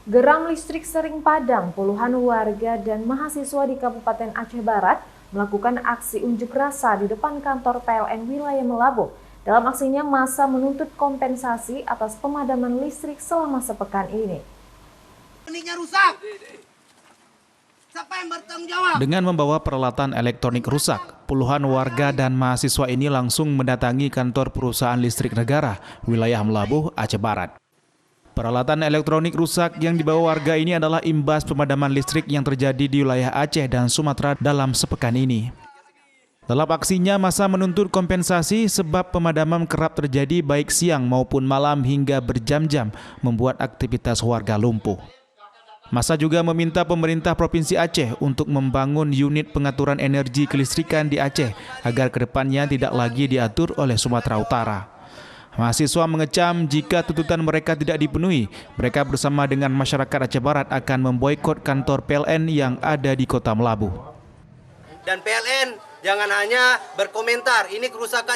Geram listrik sering padam, puluhan warga dan mahasiswa di Kabupaten Aceh Barat melakukan aksi unjuk rasa di depan kantor PLN wilayah Melabuh. Dalam aksinya, massa menuntut kompensasi atas pemadaman listrik selama sepekan ini. Listriknya rusak. Siapa yang bertanggung jawab? Dengan membawa peralatan elektronik rusak, puluhan warga dan mahasiswa ini langsung mendatangi kantor perusahaan listrik negara wilayah Melabuh, Aceh Barat. Peralatan elektronik rusak yang dibawa warga ini adalah imbas pemadaman listrik yang terjadi di wilayah Aceh dan Sumatera dalam sepekan ini. Dalam aksinya, massa menuntut kompensasi sebab pemadaman kerap terjadi baik siang maupun malam hingga berjam-jam membuat aktivitas warga lumpuh. Massa juga meminta pemerintah Provinsi Aceh untuk membangun unit pengaturan energi kelistrikan di Aceh agar kedepannya tidak lagi diatur oleh Sumatera Utara. Mahasiswa mengecam jika tuntutan mereka tidak dipenuhi, mereka bersama dengan masyarakat Aceh Barat akan memboikot kantor PLN yang ada di Kota Melabuh. Dan PLN jangan hanya berkomentar, ini kerusakan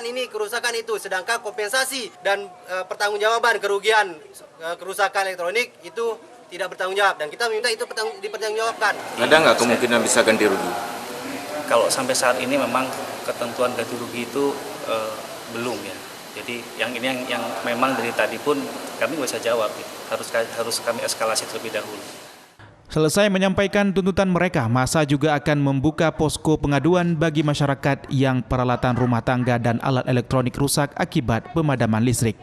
itu, sedangkan kompensasi dan pertanggungjawaban kerugian kerusakan elektronik itu tidak bertanggung jawab, dan kita minta itu dipertanggungjawabkan. Ada nggak kemungkinan bisa ganti rugi? Kalau sampai saat ini memang ketentuan ganti rugi itu belum ya. Jadi yang ini yang memang dari tadi pun kami nggak bisa jawab, harus kami eskalasi terlebih dahulu. Selesai menyampaikan tuntutan mereka, massa juga akan membuka posko pengaduan bagi masyarakat yang peralatan rumah tangga dan alat elektronik rusak akibat pemadaman listrik.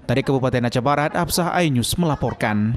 Dari Kabupaten Aceh Barat, Absah Ainews melaporkan.